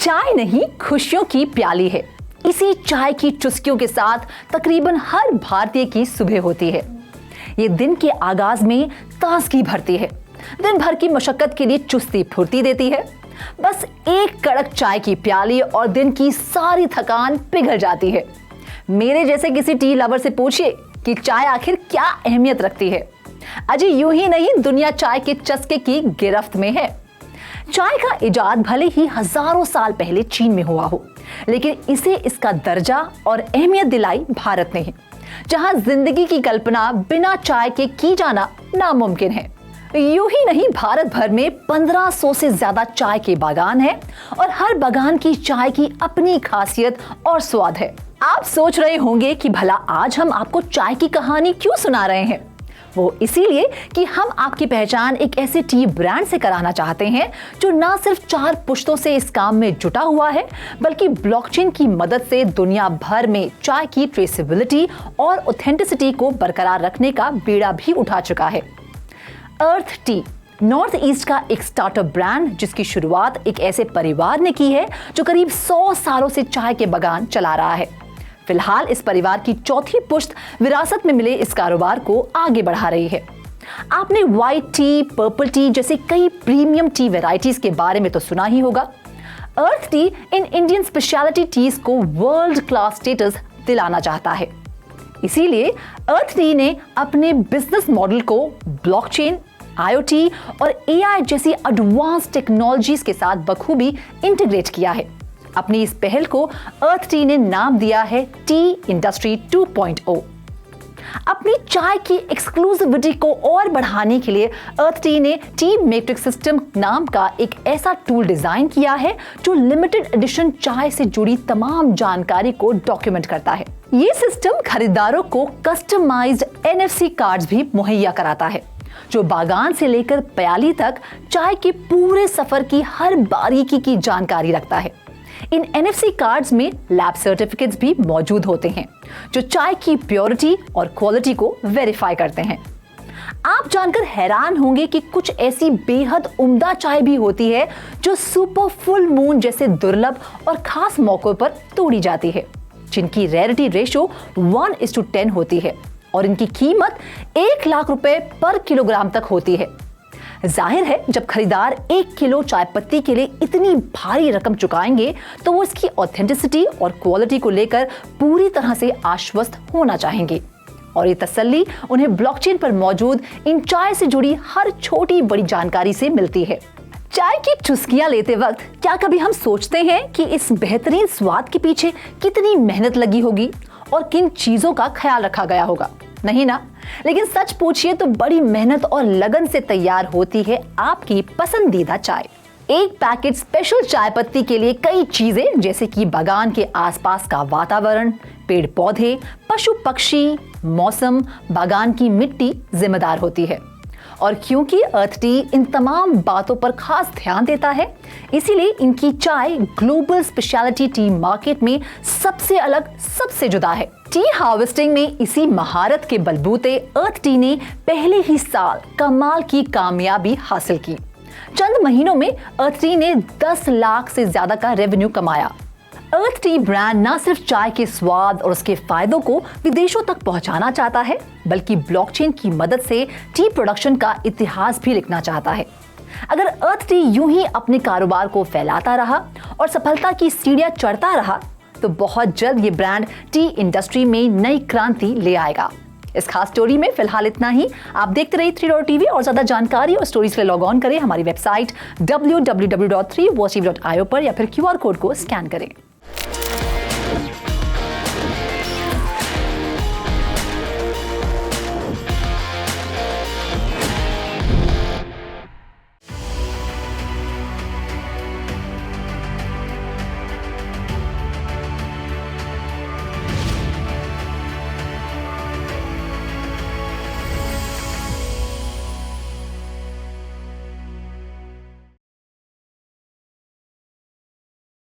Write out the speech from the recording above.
चाय नहीं, खुशियों की प्याली है। इसी चाय की चुस्कियों के साथ तकरीबन हर भारतीय की सुबह होती है। ये दिन के आगाज में ताजगी भरती है, दिन भर की मशक्कत के लिए चुस्ती फुर्ती देती है। बस एक कड़क चाय की प्याली और दिन की सारी थकान पिघल जाती है। मेरे जैसे किसी टी लवर से पूछिए कि चाय आखिर क्या अहमियत रखती है। अजी यूं ही नहीं, दुनिया चाय के चस्के की गिरफ्त में है। चाय का इजाद भले ही हजारों साल पहले चीन में हुआ हो, लेकिन इसे इसका दर्जा और अहमियत दिलाई भारत ने ही, जहां जिंदगी की कल्पना बिना चाय के की जाना नामुमकिन है। यूं ही नहीं, भारत भर में 1500 से ज्यादा चाय के बागान हैं और हर बागान की चाय की अपनी खासियत और स्वाद है। आप सोच रहे होंगे कि भला आज हम आपको चाय की कहानी क्यों सुना रहे हैं। वो इसीलिए कि हम आपकी पहचान एक ऐसे टी ब्रांड से कराना चाहते हैं जो ना सिर्फ 4 पुश्तों से इस काम में जुटा हुआ है, बल्कि ब्लॉकचेन की मदद से दुनिया भर में चाय की ट्रेसेबिलिटी और ऑथेंटिसिटी को बरकरार रखने का बीड़ा भी उठा चुका है। अर्थ टी नॉर्थ ईस्ट का एक स्टार्टअप ब्रांड, जिसकी शुरुआत एक ऐसे परिवार ने की है जो करीब 100 सालों से चाय के बागान चला रहा है। फिलहाल इस परिवार की चौथी पुश्त विरासत में मिले इस कारोबार को आगे बढ़ा रही है। आपने व्हाइट टी, पर्पल टी जैसे कई प्रीमियम टी वैरायटीज के बारे में तो सुना ही होगा। Earth Tea in Indian speciality teas को वर्ल्ड क्लास स्टेटस दिलाना चाहता है। इसीलिए अर्थ टी ने अपने बिजनेस मॉडल को ब्लॉकचेन, IoT और AI जैसी एडवांस टेक्नोलॉजीज के साथ बखूबी इंटीग्रेट किया है। अपनी इस पहल को अर्थ टी ने नाम दिया है टी इंडस्ट्री 2.0। अपनी चाय की एक्सक्लूसिविटी को और बढ़ाने के लिए अर्थ टी ने टी मैट्रिक्स सिस्टम नाम का एक ऐसा टूल डिजाइन किया है जो लिमिटेड एडिशन चाय से जुड़ी तमाम जानकारी को डॉक्यूमेंट करता है। ये सिस्टम खरीदारों को कस्टमाइज्ड NFC कार्ड्स भी मुहैया कराता है, जो बागान से लेकर प्याली तक चाय के पूरे सफर की हर बारीकी की जानकारी रखता है। इन NFC कार्ड्स में लैब सर्टिफिकेट्स भी मौजूद होते हैं, जो चाय की प्योरिटी और क्वालिटी को वेरीफाई करते हैं। आप जानकर हैरान होंगे कि कुछ ऐसी बेहद उम्दा चाय भी होती है जो सुपर फुल मून जैसे दुर्लभ और खास मौकों पर तोड़ी जाती है, जिनकी रेयरिटी रेशो 1:10 होती है और इनकी कीमत 1 लाख रुपए पर किलोग्राम तक होती है। जाहिर है, जब खरीदार 1 किलो चाय पत्ती के लिए इतनी भारी रकम चुकाएंगे तो वो इसकी ऑथेंटिसिटी और क्वालिटी को लेकर पूरी तरह से आश्वस्त होना चाहेंगे, और ये तसल्ली उन्हें ब्लॉकचेन पर मौजूद इन चाय से जुड़ी हर छोटी बड़ी जानकारी से मिलती है। चाय की चुस्कियां लेते वक्त क्या कभी हम सोचते हैं कि इस बेहतरीन स्वाद के पीछे कितनी मेहनत लगी होगी और किन चीजों का ख्याल रखा गया होगा? नहीं ना? लेकिन सच पूछिए तो बड़ी मेहनत और लगन से तैयार होती है आपकी पसंदीदा चाय। एक पैकेट स्पेशल चाय पत्ती के लिए कई चीजें, जैसे कि बागान के आसपास का वातावरण, पेड़ पौधे, पशु पक्षी, मौसम, बागान की मिट्टी जिम्मेदार होती है। और क्योंकि अर्थ टी इन तमाम बातों पर खास ध्यान देता है, इसीलिए इनकी चाय ग्लोबल स्पेशलिटी टी मार्केट में सबसे अलग, सबसे जुदा है। टी हार्वेस्टिंग में इसी महारत के बलबूते अर्थ टी ने पहले ही साल कमाल की कामयाबी हासिल की। चंद महीनों में अर्थ टी ने 10 लाख से ज्यादा का रेवेन्यू कमाया। अर्थ टी ब्रांड न सिर्फ चाय के स्वाद और उसके फायदों को विदेशों तक पहुंचाना चाहता है, बल्कि ब्लॉकचेन की मदद से टी प्रोडक्शन का इतिहास भी लिखना चाहता है। अगर अर्थ टी यूं ही अपने कारोबार को फैलाता रहा और सफलता की सीढ़ियां चढ़ता रहा, तो बहुत जल्द ये ब्रांड टी इंडस्ट्री में नई क्रांति ले आएगा। इस खास स्टोरी में फिलहाल इतना ही। आप देखते रहिए 3TV और ज्यादा जानकारी और स्टोरीज के लिए लॉग ऑन करें हमारी वेबसाइट www.3watchtv.io पर, या फिर QR कोड को स्कैन करें।